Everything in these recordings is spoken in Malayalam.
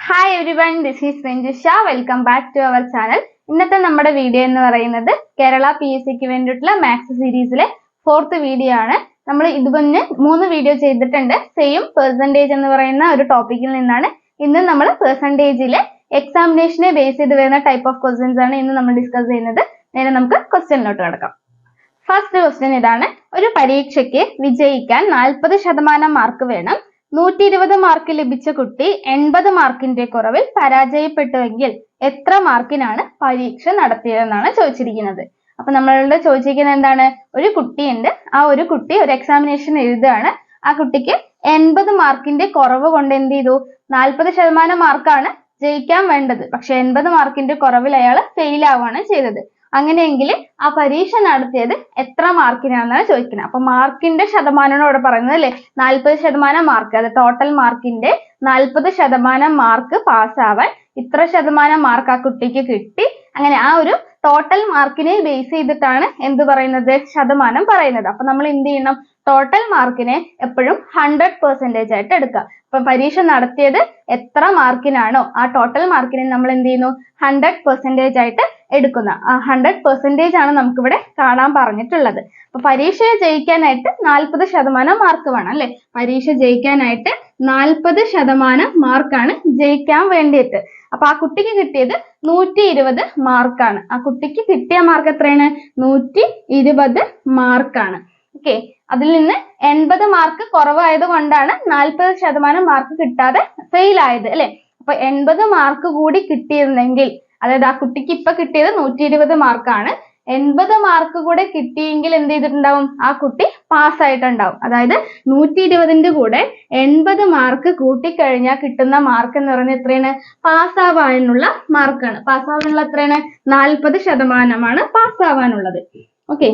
Hi everyone, this is Ranjisha. Welcome back to our channel. ഇന്നത്തെ നമ്മുടെ വീഡിയോ എന്ന് പറയുന്നത് കേരള PSCക്ക് വേണ്ടിയിട്ടുള്ള മാത്സ് സീരീസിലെ 4th വീഡിയോ ആണ്. നമ്മൾ ഇതുപോലെ 3 വീഡിയോ ചെയ്തിട്ടുണ്ട്. സെയിം പെർസെൻറ്റേജ് എന്ന് പറയുന്ന ഒരു ടോപ്പിക്കിൽ നിന്നാണ് ഇന്ന് നമ്മൾ പെർസെൻറ്റേജിലെ എക്സാമിനേഷനെ ബേസ് ചെയ്ത് വരുന്ന ടൈപ്പ് ഓഫ് ക്വസ്റ്റ്യൻസ് ആണ് ഇന്ന് നമ്മൾ ഡിസ്കസ് ചെയ്യുന്നത്. നേരെ നമുക്ക് ക്വസ്റ്റ്യനിലോട്ട് കിടക്കാം. ഫസ്റ്റ് ക്വസ്റ്റ്യൻ ഇതാണ്. ഒരു പരീക്ഷയ്ക്ക് വിജയിക്കാൻ 40% മാർക്ക് വേണം. 120 മാർക്ക് ലഭിച്ച കുട്ടി 80 മാർക്കിന്റെ കുറവിൽ പരാജയപ്പെട്ടുവെങ്കിൽ എത്ര മാർക്കിനാണ് പരീക്ഷ നടത്തിയതെന്നാണ് ചോദിച്ചിരിക്കുന്നത്. അപ്പൊ നമ്മളോട് ചോദിച്ചിരിക്കുന്നത് എന്താണ്? ഒരു കുട്ടിയുണ്ട്, ആ ഒരു കുട്ടി ഒരു എക്സാമിനേഷൻ എഴുതുകയാണ്. ആ കുട്ടിക്ക് 80 മാർക്കിന്റെ കുറവ് കൊണ്ട് എന്ത് ചെയ്തു? 40% മാർക്കാണ് ജയിക്കാൻ വേണ്ടത്, പക്ഷെ 80 മാർക്കിന്റെ കുറവിൽ അയാൾ ഫെയിൽ ആവുകയാണ് ചെയ്തത്. അങ്ങനെയെങ്കിൽ ആ പരീക്ഷ നടത്തിയത് എത്ര മാർക്കിനാണെന്നാണ് ചോദിക്കുന്നത്. അപ്പൊ മാർക്കിന്റെ ശതമാനമാണ് ഇവിടെ പറയുന്നത് അല്ലെ. 40% മാർക്ക്, അത് ടോട്ടൽ മാർക്കിന്റെ 40% മാർക്ക് പാസ്സാവാൻ ഇത്ര ശതമാനം മാർക്ക് ആ കുട്ടിക്ക് കിട്ടി. അങ്ങനെ ആ ഒരു ടോട്ടൽ മാർക്കിനെ ബേസ് ചെയ്തിട്ടാണ് എന്ത് പറയുന്നത്? ശതമാനം പറയുന്നത്. അപ്പൊ നമ്മൾ എന്ത് ചെയ്യണം? ടോട്ടൽ മാർക്കിനെ എപ്പോഴും 100% ആയിട്ട് എടുക്കുക. അപ്പൊ പരീക്ഷ നടത്തിയത് എത്ര മാർക്കിനാണോ ആ ടോട്ടൽ മാർക്കിനെ നമ്മൾ എന്ത് ചെയ്യുന്നു? 100% ആയിട്ട് എടുക്കുന്ന. ആ 100% ആണ് നമുക്കിവിടെ കാണാൻ പറഞ്ഞിട്ടുള്ളത്. അപ്പൊ പരീക്ഷയെ ജയിക്കാനായിട്ട് 40% മാർക്ക് വേണം അല്ലെ. പരീക്ഷ ജയിക്കാനായിട്ട് 40% മാർക്കാണ് ജയിക്കാൻ വേണ്ടിയിട്ട്. അപ്പൊ ആ കുട്ടിക്ക് കിട്ടിയത് 120 മാർക്കാണ്. ആ കുട്ടിക്ക് കിട്ടിയ മാർക്ക് എത്രയാണ്? 120 മാർക്കാണ്. ഓക്കെ, അതിൽ നിന്ന് 80 മാർക്ക് കുറവായത് കൊണ്ടാണ് 40% മാർക്ക് കിട്ടാതെ ഫെയിൽ ആയത് അല്ലെ. അപ്പൊ 80 മാർക്ക് കൂടി കിട്ടിയിരുന്നെങ്കിൽ, അതായത് ആ കുട്ടിക്ക് ഇപ്പൊ കിട്ടിയത് 120 മാർക്കാണ്, 80 മാർക്ക് കൂടെ കിട്ടിയെങ്കിൽ എന്ത് ചെയ്തിട്ടുണ്ടാവും? ആ കുട്ടി പാസ് ആയിട്ടുണ്ടാവും. അതായത് 120ന്റെ കൂടെ 80 മാർക്ക് കൂട്ടിക്കഴിഞ്ഞാൽ കിട്ടുന്ന മാർക്ക് എന്ന് പറയുന്നത് എത്രയാണ്? പാസ്സാവാനുള്ള മാർക്കാണ്. പാസ്സാവാനുള്ള എത്രയാണ്? 40% പാസ്സാവാനുള്ളത്. ഓക്കെ,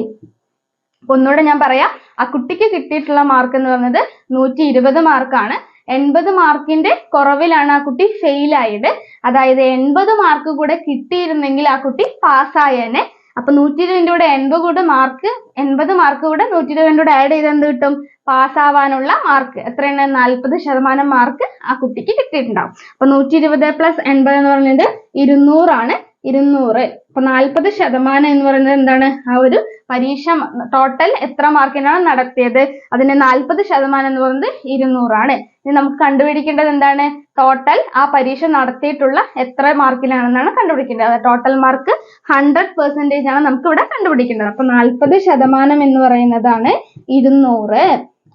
ഒന്നുകൂടെ ഞാൻ പറയാം. ആ കുട്ടിക്ക് കിട്ടിയിട്ടുള്ള മാർക്ക് എന്ന് പറയുന്നത് 120 മാർക്കാണ്. 80 മാർക്കിന്റെ കുറവിലാണ് ആ കുട്ടി ഫെയിൽ ആയത്. അതായത് 80 മാർക്ക് കൂടെ കിട്ടിയിരുന്നെങ്കിൽ ആ കുട്ടി പാസ്സായേനെ. അപ്പൊ 120ന്റെ കൂടെ 80 മാർക്ക് 80 മാർക്ക് കൂടെ 120ന്റെ കൂടെ ആഡ് ചെയ്ത് എന്ത് കിട്ടും? പാസ്സാവാനുള്ള മാർക്ക് എത്രയാണ്? 40% മാർക്ക് ആ കുട്ടിക്ക് കിട്ടിയിട്ടുണ്ടാവും. അപ്പൊ 120 + 80 എന്ന് പറയുന്നത് 200 ആണ്. 200. അപ്പൊ 40% എന്ന് പറയുന്നത് എന്താണ്? ആ ഒരു പരീക്ഷ ടോട്ടൽ എത്ര മാർക്കിനാണ് നടത്തിയത്? അതിന്റെ 40% എന്ന് പറയുന്നത് 200 ആണ്. ഇനി നമുക്ക് കണ്ടുപിടിക്കേണ്ടത് എന്താണ്? ടോട്ടൽ ആ പരീക്ഷ നടത്തിയിട്ടുള്ള എത്ര മാർക്കിലാണെന്നാണ് കണ്ടുപിടിക്കേണ്ടത്. ടോട്ടൽ മാർക്ക് 100% ആണ് നമുക്ക് ഇവിടെ കണ്ടുപിടിക്കേണ്ടത്. അപ്പൊ 40% എന്ന് പറയുന്നതാണ് 200.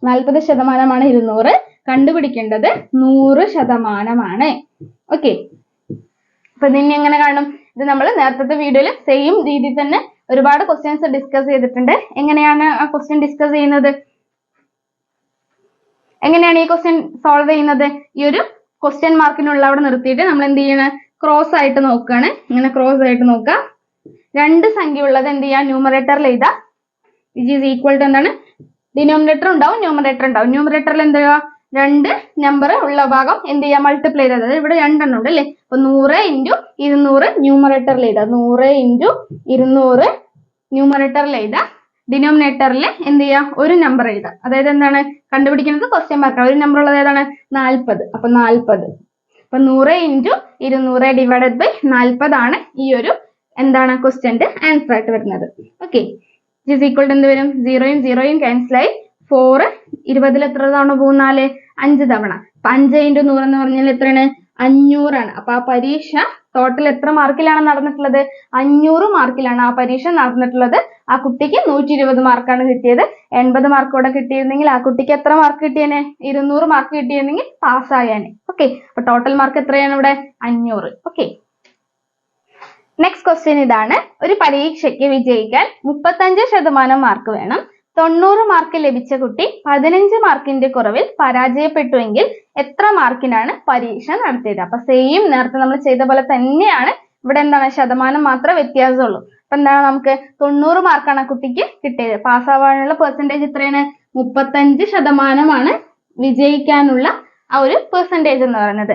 40% 200. കണ്ടുപിടിക്കേണ്ടത് 100% ഓക്കെ. അപ്പൊ ഇതിനെ എങ്ങനെ കാണും? ഇത് നമ്മൾ നേരത്തെ വീഡിയോയിൽ സെയിം രീതിയിൽ തന്നെ ഒരുപാട് ക്വസ്റ്റ്യൻസ് ഡിസ്കസ് ചെയ്തിട്ടുണ്ട്. എങ്ങനെയാണ് ആ ക്വസ്റ്റ്യൻ ഡിസ്കസ് ചെയ്യുന്നത്? എങ്ങനെയാണ് ഈ ക്വസ്റ്റ്യൻ സോൾവ് ചെയ്യുന്നത്? ഈ ഒരു ക്വസ്റ്റ്യൻ മാർക്കിനുള്ള അവിടെ നിർത്തിയിട്ട് നമ്മൾ എന്ത് ചെയ്യണം? ക്രോസ് ആയിട്ട് നോക്കുകയാണ്. ഇങ്ങനെ ക്രോസ് ആയിട്ട് നോക്കുക. 2 സംഖ്യ ഉള്ളത് എന്ത് ചെയ്യുക? ന്യൂമറേറ്ററിൽ എഴുതുക. വിച്ച് ഈസ് ഈക്വൽ ടു എന്താണ്? ഡിനോമിനേറ്റർ ഉണ്ടാവും, ന്യൂമറേറ്റർ ഉണ്ടാവും. ന്യൂമറേറ്ററിൽ എന്ത് ചെയ്യുക? 2 നമ്പർ ഉള്ള ഭാഗം എന്ത് ചെയ്യുക? മൾട്ടിപ്ലൈ ചെയ്തത്. അതായത് ഇവിടെ 2 എണ്ണം ഉണ്ട് അല്ലേ. അപ്പൊ 100 × 200 ന്യൂമറേറ്ററിൽ എഴുതുക. 100 × 200 ന്യൂമറേറ്ററിൽ എഴുതുക. ഡിനോമിനേറ്ററിൽ എന്ത് ചെയ്യുക? ഒരു നമ്പർ എഴുതുക. അതായത് എന്താണ് കണ്ടുപിടിക്കുന്നത്? Question mark. ഒരു നമ്പർ ഉള്ളത് ഏതാണ്? 40. അപ്പൊ 40. അപ്പൊ 100 × 200 ഡിവൈഡഡ് ബൈ 40 ആണ് ഈ ഒരു എന്താണ് ക്വസ്റ്റ്യന്റെ ആൻസർ ആയിട്ട് വരുന്നത്. ഓക്കെ, ഇസ് ഈക്വൽ ടു എന്ത് വരും? 0 യും 0 യും ക്യാൻസൽ ആയി. 4 20ൽ എത്ര തവണ പോകും? 4 5 തവണ. അപ്പൊ 5 × 100 എന്ന് പറഞ്ഞാൽ എത്രയാണ്? 500 ആണ്. അപ്പൊ ആ പരീക്ഷ ടോട്ടൽ എത്ര മാർക്കിലാണ് നടന്നിട്ടുള്ളത്? 500 മാർക്കിലാണ് ആ പരീക്ഷ നടന്നിട്ടുള്ളത്. ആ കുട്ടിക്ക് 120 മാർക്കാണ് കിട്ടിയത്. 80 മാർക്ക് കൂടെ കിട്ടിയിരുന്നെങ്കിൽ ആ കുട്ടിക്ക് എത്ര മാർക്ക് കിട്ടിയേനെ? 200 മാർക്ക് കിട്ടിയിരുന്നെങ്കിൽ പാസ്സായേനെ. ഓക്കെ, അപ്പൊ ടോട്ടൽ മാർക്ക് എത്രയാണ് ഇവിടെ? 500. ഓക്കെ, നെക്സ്റ്റ് ക്വസ്റ്റ്യൻ ഇതാണ്. ഒരു പരീക്ഷയ്ക്ക് വിജയിക്കാൻ 35% മാർക്ക് വേണം. 90 മാർക്ക് ലഭിച്ച കുട്ടി 15 മാർക്കിന്റെ കുറവിൽ പരാജയപ്പെട്ടുവെങ്കിൽ എത്ര മാർക്കിനാണ് പരീക്ഷ നടത്തിയത്? അപ്പൊ സെയിം നേരത്തെ നമ്മൾ ചെയ്ത പോലെ തന്നെയാണ്. ഇവിടെ എന്താണ്? ശതമാനം മാത്രമേ വ്യത്യാസമുള്ളൂ. അപ്പൊ എന്താണ്? നമുക്ക് 90 മാർക്കാണ് ആ കുട്ടിക്ക് കിട്ടിയത്. പാസ്സാവാനുള്ള പെർസെൻറ്റേജ് എത്രയാണ്? 35% വിജയിക്കാനുള്ള ആ ഒരു പെർസെൻറ്റേജ് എന്ന് പറയുന്നത്.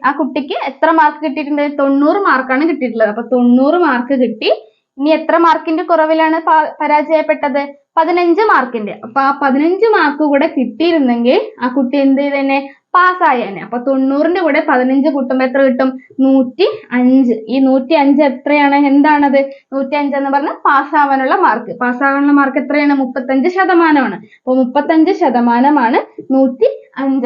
ആ കുട്ടിക്ക് എത്ര മാർക്ക് കിട്ടിയിട്ടുണ്ട്? 90 മാർക്കാണ് കിട്ടിയിട്ടുള്ളത്. അപ്പൊ 90 മാർക്ക് കിട്ടി. ഇനി എത്ര മാർക്കിന്റെ കുറവിലാണ് പരാജയപ്പെട്ടത്? 15 മാർക്കിന്റെ. അപ്പൊ ആ 15 മാർക്ക് കൂടെ കിട്ടിയിരുന്നെങ്കിൽ ആ കുട്ടി എന്ത് ചെയ്തേനെ? പാസ്സായേനെ. അപ്പൊ 90ന്റെ കൂടെ 15 കൂട്ടുമ്പോ എത്ര കിട്ടും? 105. ഈ 105 എത്രയാണ്? എന്താണത്? 105 എന്ന് പറഞ്ഞാൽ പാസ്സാവാനുള്ള മാർക്ക്. പാസ്സാവാനുള്ള മാർക്ക് എത്രയാണ്? 35%. അപ്പൊ 35% 105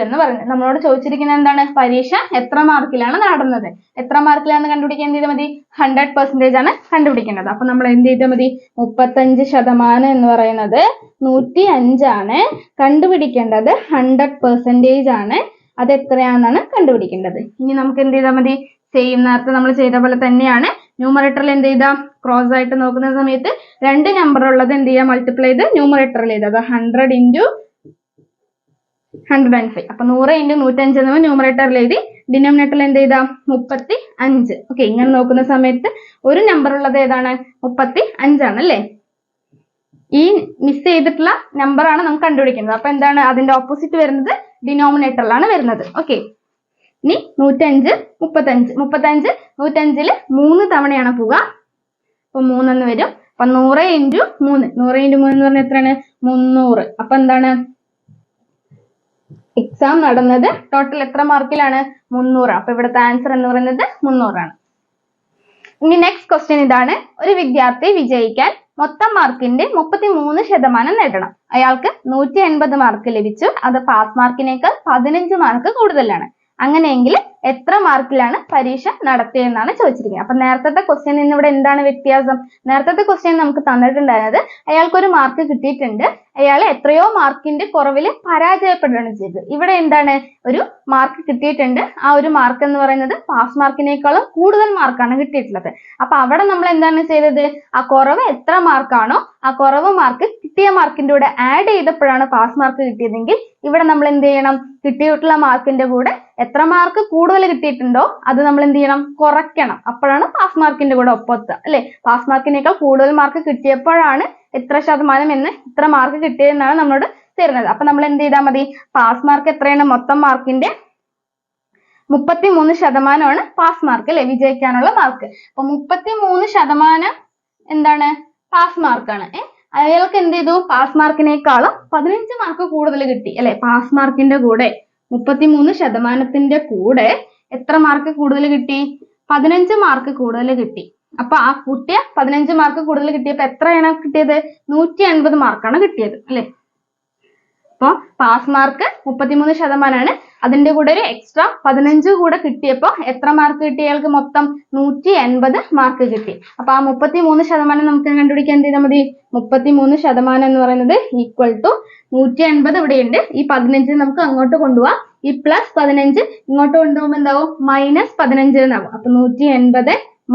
എന്ന് പറയുന്നത്. നമ്മളോട് ചോദിച്ചിരിക്കുന്നത് എന്താണ്? പരീക്ഷ എത്ര മാർക്കിലാണ് നടന്നത്? എത്ര മാർക്കിലാണ് കണ്ടുപിടിക്കാൻ എന്ത് ചെയ്താൽ മതി? 100% ആണ് കണ്ടുപിടിക്കേണ്ടത്. അപ്പൊ നമ്മൾ എന്ത് ചെയ്താൽ മതി? 35% എന്ന് പറയുന്നത് 105 ആണ്. കണ്ടുപിടിക്കേണ്ടത് 100% ആണ്. അത് എത്രയാണെന്നാണ് കണ്ടുപിടിക്കേണ്ടത്. ഇനി നമുക്ക് എന്ത് ചെയ്താൽ മതി? സെയിം നേരത്തെ നമ്മൾ ചെയ്ത പോലെ തന്നെയാണ്. ന്യൂമറേറ്ററിൽ എന്ത് ചെയ്താം? ക്രോസ് ആയിട്ട് നോക്കുന്ന സമയത്ത് 2 നമ്പർ ഉള്ളത് എന്ത് ചെയ്യാം? മൾട്ടിപ്ലൈ ചെയ്ത് ന്യൂമറേറ്ററിൽ ചെയ്താൽ 100 × 105. അപ്പൊ 100 × 105 എന്ന് ന്യൂമറേറ്ററിൽ എഴുതി. ഡിനോമിനേറ്ററിൽ എന്ത് ചെയ്താം? 35. ഓക്കെ, ഇങ്ങനെ നോക്കുന്ന സമയത്ത് ഒരു നമ്പർ ഉള്ളത് ഏതാണ്? 35 ആണ് അല്ലേ? ഈ മിസ് ചെയ്തിട്ടുള്ള നമ്പർ ആണ് നമുക്ക് കണ്ടുപിടിക്കുന്നത്. അപ്പൊ എന്താണ് അതിന്റെ ഓപ്പോസിറ്റ് വരുന്നത്? ഡിനോമിനേറ്ററിലാണ് വരുന്നത്. ഓക്കെ, ഇനി 105 35. 105ല് 3 തവണയാണ് പോവുക. അപ്പൊ 3 എന്ന് വരും. അപ്പൊ 100 × 3. 100 × 3 എന്ന് പറഞ്ഞാൽ എത്രയാണ്? 300. അപ്പൊ എന്താണ്? എക്സാം നടന്നത് ടോട്ടൽ എത്ര മാർക്കിലാണ്? 300. അപ്പൊ ഇവിടുത്തെ ആൻസർ എന്ന് പറയുന്നത് 300 ആണ്. ഇനി നെക്സ്റ്റ് ക്വസ്റ്റ്യൻ ഇതാണ്. ഒരു വിദ്യാർത്ഥി വിജയിക്കാൻ മൊത്തം മാർക്കിന്റെ 33% നേടണം. അയാൾക്ക് 180 മാർക്ക് ലഭിച്ചു. അത് പാസ് മാർക്കിനേക്കാൾ 15 മാർക്ക് കൂടുതലാണ്. അങ്ങനെയെങ്കിൽ എത്ര മാർക്കിലാണ് പരീക്ഷ നടത്തിയതെന്നാണ് ചോദിച്ചിരിക്കുന്നത്. അപ്പൊ നേരത്തെ ക്വസ്റ്റ്യൻ നിന്ന് ഇവിടെ എന്താണ് വ്യത്യാസം? നേരത്തെ ക്വസ്റ്റ്യൻ നമുക്ക് തന്നിട്ടുണ്ടായത് അയാൾക്കൊരു മാർക്ക് കിട്ടിയിട്ടുണ്ട്, അയാൾ എത്രയോ മാർക്കിന്റെ കുറവിൽ പരാജയപ്പെടുകയാണ് ചെയ്തത്. ഇവിടെ എന്താണ്? ഒരു മാർക്ക് കിട്ടിയിട്ടുണ്ട്, ആ ഒരു മാർക്ക് എന്ന് പറയുന്നത് പാസ് മാർക്കിനേക്കാളും കൂടുതൽ മാർക്കാണ് കിട്ടിയിട്ടുള്ളത്. അപ്പൊ അവിടെ നമ്മൾ എന്താണ് ചെയ്തത്? ആ കുറവ് എത്ര മാർക്കാണോ ആ കുറവ് മാർക്ക് കിട്ടിയ മാർക്കിന്റെ കൂടെ ആഡ് ചെയ്തപ്പോഴാണ് പാസ് മാർക്ക് കിട്ടിയതെങ്കിൽ ഇവിടെ നമ്മൾ എന്ത് ചെയ്യണം? കിട്ടിയിട്ടുള്ള മാർക്കിന്റെ കൂടെ എത്ര മാർക്ക് കൂടുതൽ കിട്ടിയിട്ടുണ്ടോ അത് നമ്മൾ എന്ത് ചെയ്യണം? കുറയ്ക്കണം. അപ്പോഴാണ് പാസ് മാർക്കിന്റെ കൂടെ ഒപ്പത്തുക അല്ലെ? പാസ് മാർക്കിനേക്കാൾ കൂടുതൽ മാർക്ക് കിട്ടിയപ്പോഴാണ് എത്ര ശതമാനം എന്ന് ഇത്ര മാർക്ക് കിട്ടിയതെന്നാണ് നമ്മളോട് തരുന്നത്. അപ്പൊ നമ്മൾ എന്ത് ചെയ്താൽ മതി? പാസ് മാർക്ക് എത്രയാണ്? മൊത്തം മാർക്കിന്റെ 33% പാസ് മാർക്ക് അല്ലെ? വിജയിക്കാനുള്ള മാർക്ക്. അപ്പൊ 33% എന്താണ്? പാസ് മാർക്കാണ്. അയാൾക്ക് എന്ത് ചെയ്തു? പാസ് മാർക്കിനേക്കാളും 15 മാർക്ക് കൂടുതൽ കിട്ടി അല്ലെ? പാസ് മാർക്കിന്റെ കൂടെ 33%ത്തിന്റെ കൂടെ എത്ര മാർക്ക് കൂടുതൽ കിട്ടി? 15 മാർക്ക് കൂടുതൽ കിട്ടി. അപ്പൊ ആ കുട്ടിയെ 15 മാർക്ക് കൂടുതൽ കിട്ടിയപ്പോ എത്രയാണ് കിട്ടിയത്? 180 മാർക്കാണ് കിട്ടിയത് അല്ലെ? അപ്പൊ പാസ് മാർക്ക് 33%. അതിന്റെ കൂടെ ഒരു എക്സ്ട്രാ 15 കൂടെ കിട്ടിയപ്പോ എത്ര മാർക്ക് കിട്ടി? അയാൾക്ക് മൊത്തം 180 മാർക്ക് കിട്ടി. അപ്പൊ ആ 33% നമുക്ക് കണ്ടുപിടിക്കാൻ എന്ത് ചെയ്താൽ മതി? 33% എന്ന് പറയുന്നത് ഈക്വൽ ടു 180 ഇവിടെയുണ്ട്. ഈ 15 നമുക്ക് അങ്ങോട്ട് കൊണ്ടുപോവാം. ഈ പ്ലസ് 15 ഇങ്ങോട്ട് കൊണ്ടുപോകുമ്പോൾ എന്താവും? -15 എന്നാവും. അപ്പൊ 180 -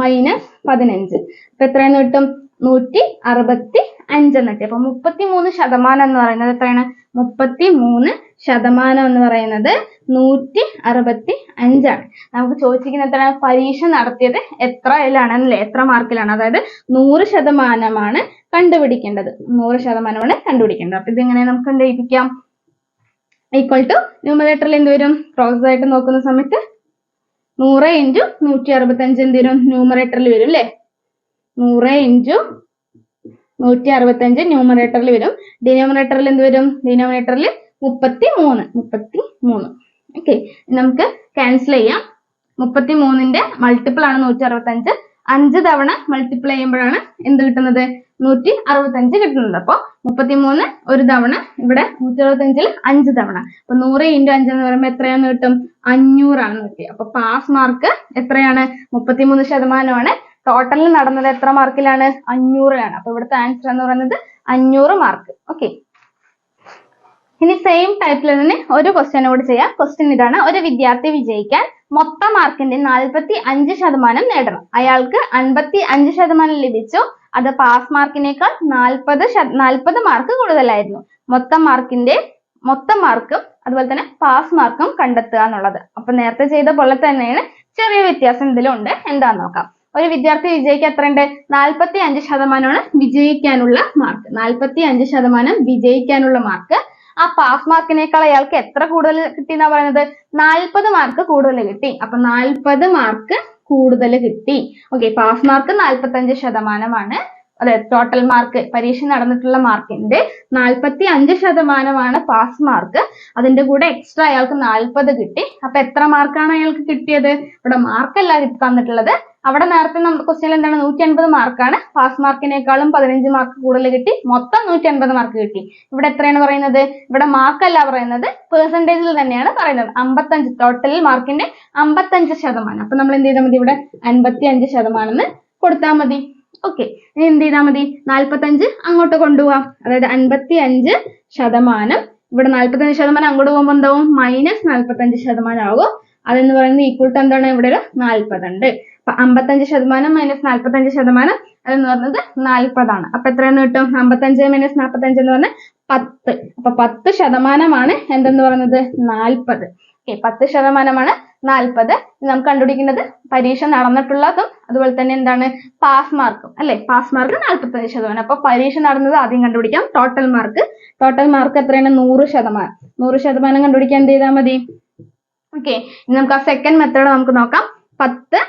15 അപ്പൊ എത്രയെന്ന് കിട്ടും? 165 എന്ന് കിട്ടി. അപ്പൊ 33% എന്ന് പറയുന്നത് എത്രയാണ്? 33% എന്ന് പറയുന്നത് 165 ആണ്. നമുക്ക് ചോദിച്ചിരിക്കുന്നത് എത്രയാണ്? പരീക്ഷ നടത്തിയത് എത്രയിലാണെന്നല്ലേ? എത്ര മാർക്കിലാണ്? അതായത് 100% കണ്ടുപിടിക്കേണ്ടത്. 100% കണ്ടുപിടിക്കേണ്ടത്. അപ്പൊ ഇതെങ്ങനെ നമുക്ക് കണ്ടുപിടിക്കാം? ഈക്വൽ ടു ന്യൂമറേറ്ററിൽ എന്ത് വരും? ക്രോസ് ആയിട്ട് നോക്കുന്ന സമയത്ത് 100 × 165 എന്ത് വരും? ന്യൂമറേറ്ററിൽ വരും അല്ലെ? 100 × 165 ന്യൂമറേറ്ററിൽ വരും. ഡിനോമിനേറ്ററിൽ എന്ത് വരും? ഡിനോമിനേറ്ററിൽ 33. ഓക്കെ, നമുക്ക് ക്യാൻസൽ ചെയ്യാം. 33ന്റെ മൾട്ടിപ്പിൾ ആണ് 165. 5 തവണ മൾട്ടിപ്ലൈ ചെയ്യുമ്പോഴാണ് എന്ത് കിട്ടുന്നത്? 165 കിട്ടുന്നത്. അപ്പൊ 33 ഒരു തവണ, ഇവിടെ 165ൽ 5 തവണ. അപ്പൊ 100 × 5 എന്ന് പറയുമ്പോൾ എത്രയാന്ന് കിട്ടും? 500 ആണെന്ന് കിട്ടി. അപ്പൊ പാസ് മാർക്ക് എത്രയാണ്? 33%. ടോട്ടലിൽ നടന്നത് എത്ര മാർക്കിലാണ്? 500ലാണ്. അപ്പൊ ഇവിടുത്തെ ആൻസർ എന്ന് പറയുന്നത് 500 മാർക്ക്. ഓക്കെ, ഇനി സെയിം ടൈപ്പിൽ തന്നെ ഒരു ക്വസ്റ്റ്യൻ കൂടി ചെയ്യാം. ക്വസ്റ്റ്യൻ ഇതാണ്. ഒരു വിദ്യാർത്ഥി വിജയിക്കാൻ മൊത്തം മാർക്കിന്റെ 45% നേടണം. അയാൾക്ക് 55% ലഭിച്ചു. അത് പാസ് മാർക്കിനേക്കാൾ 40 മാർക്ക് കൂടുതലായിരുന്നു. മൊത്തം മാർക്കും അതുപോലെ തന്നെ പാസ് മാർക്കും കണ്ടെത്തുക എന്നുള്ളത്. അപ്പൊ നേരത്തെ ചെയ്ത പോലെ തന്നെയാണ്, ചെറിയ വ്യത്യാസം ഇതിലുണ്ട്. എന്താന്ന് നോക്കാം. ഒരു വിദ്യാർത്ഥി വിജയിക്കാൻ എത്രയുണ്ട്? 45% വിജയിക്കാനുള്ള മാർക്ക്. 45% വിജയിക്കാനുള്ള മാർക്ക്. ആ പാസ് മാർക്കിനേക്കാൾ അയാൾക്ക് എത്ര കൂടുതൽ കിട്ടി എന്നാ പറയുന്നത്? 40 മാർക്ക് കൂടുതൽ കിട്ടി. അപ്പൊ 40 മാർക്ക് കൂടുതൽ കിട്ടി. Okay, pass mark 45%. അതെ, ടോട്ടൽ മാർക്ക് പരീക്ഷ നടന്നിട്ടുള്ള മാർക്കിന്റെ 45% പാസ് മാർക്ക്. അതിന്റെ കൂടെ എക്സ്ട്രാ അയാൾക്ക് 40 കിട്ടി. അപ്പൊ എത്ര മാർക്കാണ് അയാൾക്ക് കിട്ടിയത്? ഇവിടെ മാർക്കല്ല തന്നിട്ടുള്ളത്. അവിടെ നേരത്തെ ക്വസ്റ്റ്യൻ എന്താണ്, 150 മാർക്കാണ്. പാസ് മാർക്കിനേക്കാളും 15 മാർക്ക് കൂടുതൽ കിട്ടി. മൊത്തം 150 മാർക്ക് കിട്ടി. ഇവിടെ എത്രയാണ് പറയുന്നത്? ഇവിടെ മാർക്കല്ല പറയുന്നത്, പെർസെന്റേജിൽ തന്നെയാണ് പറയുന്നത്. 55, ടോട്ടൽ മാർക്കിന്റെ 55%. അപ്പൊ നമ്മൾ എന്ത് ചെയ്താൽ മതി? ഇവിടെ 55% കൊടുത്താൽ മതി. ഓക്കെ, ഇനി എന്ത് ചെയ്താൽ മതി? 45 അങ്ങോട്ട് കൊണ്ടുപോവാം. അതായത് 55%. ഇവിടെ 45% അങ്ങോട്ട് പോകുമ്പോൾ എന്താവും? -45% ആകും. അതെന്ന് പറയുന്നത് ഈക്വൽ ടു എന്താണ്? ഇവിടെ ഒരു 40 ഉണ്ട്. അപ്പൊ 55% മൈനസ് 45%, അതെന്ന് പറയുന്നത് 40 ആണ്. അപ്പൊ എത്രയെന്ന് കിട്ടും? 55 മൈനസ് 45 എന്ന് പറഞ്ഞാൽ 10. അപ്പൊ 10% എന്തെന്ന് പറയുന്നത്? 40. ഓക്കെ, 10% 40. നമുക്ക് കണ്ടുപിടിക്കേണ്ടത് പരീക്ഷ നടന്നിട്ടുള്ളതും അതുപോലെ തന്നെ എന്താണ്, പാസ് മാർക്കും അല്ലെ. Pass mark 45%. അപ്പൊ പരീക്ഷ നടന്നത് ആദ്യം കണ്ടുപിടിക്കാം. ടോട്ടൽ മാർക്ക് എത്രയാണ്? 100%. 100% കണ്ടുപിടിക്കാൻ എന്ത് ചെയ്താൽ മതി? ഓക്കെ, ഇനി നമുക്ക് ആ സെക്കൻഡ് മെത്തേഡ് നമുക്ക് നോക്കാം. 10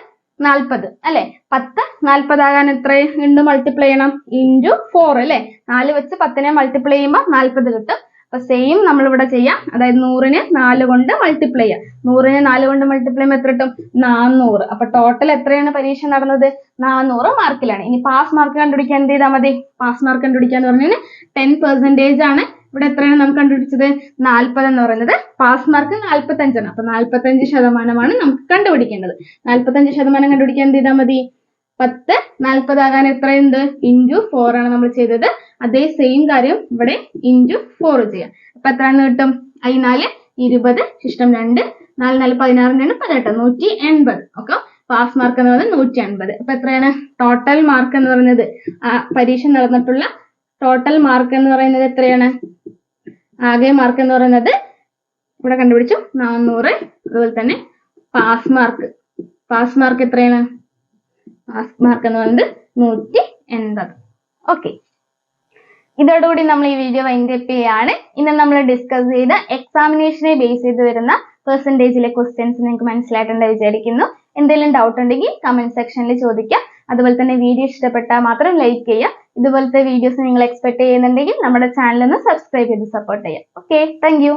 40 അല്ലെ. 10 40 ആകാൻ എത്ര ഉണ്ട്? മൾട്ടിപ്ലൈ ചെയ്യണം. ഇൻറ്റു 4 അല്ലെ. 4 വെച്ച് 10നെ മൾട്ടിപ്ലൈ ചെയ്യുമ്പോൾ 40 കിട്ടും. അപ്പൊ സെയിം നമ്മൾ ഇവിടെ ചെയ്യാം. അതായത് 100നെ 4 കൊണ്ട് മൾട്ടിപ്ലൈ ചെയ്യാം. 100നെ 4 കൊണ്ട് മൾട്ടിപ്ലൈ ചെയ്യുമ്പോൾ എത്ര കിട്ടും? 400. അപ്പൊ ടോട്ടൽ എത്രയാണ് പരീക്ഷ നടന്നത്? 400 മാർക്കിലാണ്. ഇനി പാസ് മാർക്ക് കണ്ടുപിടിക്കാൻ എന്ത് ചെയ്താൽ മതി? പാസ് മാർക്ക് കണ്ടുപിടിക്കാന്ന് പറഞ്ഞാൽ 10% ആണ്. ഇവിടെ എത്രയാണ് നമുക്ക് കണ്ടുപിടിച്ചത്? 40 എന്ന് പറയുന്നത്. പാസ് മാർക്ക് 45 ആണ്. അപ്പൊ 45% നമുക്ക് കണ്ടുപിടിക്കേണ്ടത്. 45% കണ്ടുപിടിക്കാൻ എന്ത് ചെയ്താൽ മതി? 10 40 ആകാൻ എത്രയുണ്ട്? ഇൻറ്റു 4 ആണ് നമ്മൾ ചെയ്തത്. അതേ സെയിം കാര്യം ഇവിടെ ഇൻറ്റു 4 ചെയ്യാം. അപ്പൊ എത്രയാണ് കിട്ടും? 4 20, ശിഷ്ടം 2, 4 4 16, 18, 180. ഓക്കെ, പാസ് മാർക്ക് എന്ന് പറയുന്നത് 180. അപ്പൊ എത്രയാണ് ടോട്ടൽ മാർക്ക് എന്ന് പറയുന്നത്? പരീക്ഷ നടന്നിട്ടുള്ള ടോട്ടൽ മാർക്ക് എന്ന് പറയുന്നത് എത്രയാണ്? ആകെ മാർക്ക് എന്ന് പറയുന്നത് ഇവിടെ കണ്ടുപിടിച്ചു 400. അതുപോലെ തന്നെ പാസ് മാർക്ക് എത്രയാണ്? പാസ് മാർക്ക് എന്ന് പറയുന്നത് 180. ഓക്കെ, ഇതോടുകൂടി നമ്മൾ ഈ വീഡിയോ വൈൻഡ് അപ്പ് ചെയ്യാണ്. ഇന്ന് നമ്മൾ ഡിസ്കസ് ചെയ്ത എക്സാമിനേഷനെ ബേസ് ചെയ്ത് വരുന്ന പെർസെന്റേജിലെ ക്വസ്റ്റ്യൻസ് നിങ്ങൾക്ക് മനസ്സിലായിട്ടുണ്ടെന്ന് വിചാരിക്കുന്നു. എന്തെങ്കിലും ഡൗട്ട് ഉണ്ടെങ്കിൽ കമന്റ് സെക്ഷനിൽ ചോദിക്കാം. അതുപോലെ തന്നെ വീഡിയോ ഇഷ്ടപ്പെട്ടാൽ മാത്രം ലൈക്ക് ചെയ്യുക. ഇതുപോലത്തെ വീഡിയോസ് നിങ്ങൾ എക്സ്പെക്ട് ചെയ്യുന്നുണ്ടെങ്കിൽ നമ്മുടെ ചാനൽ ഒന്ന് സബ്സ്ക്രൈബ് ചെയ്ത് സപ്പോർട്ട് ചെയ്യാം. Okay, thank you.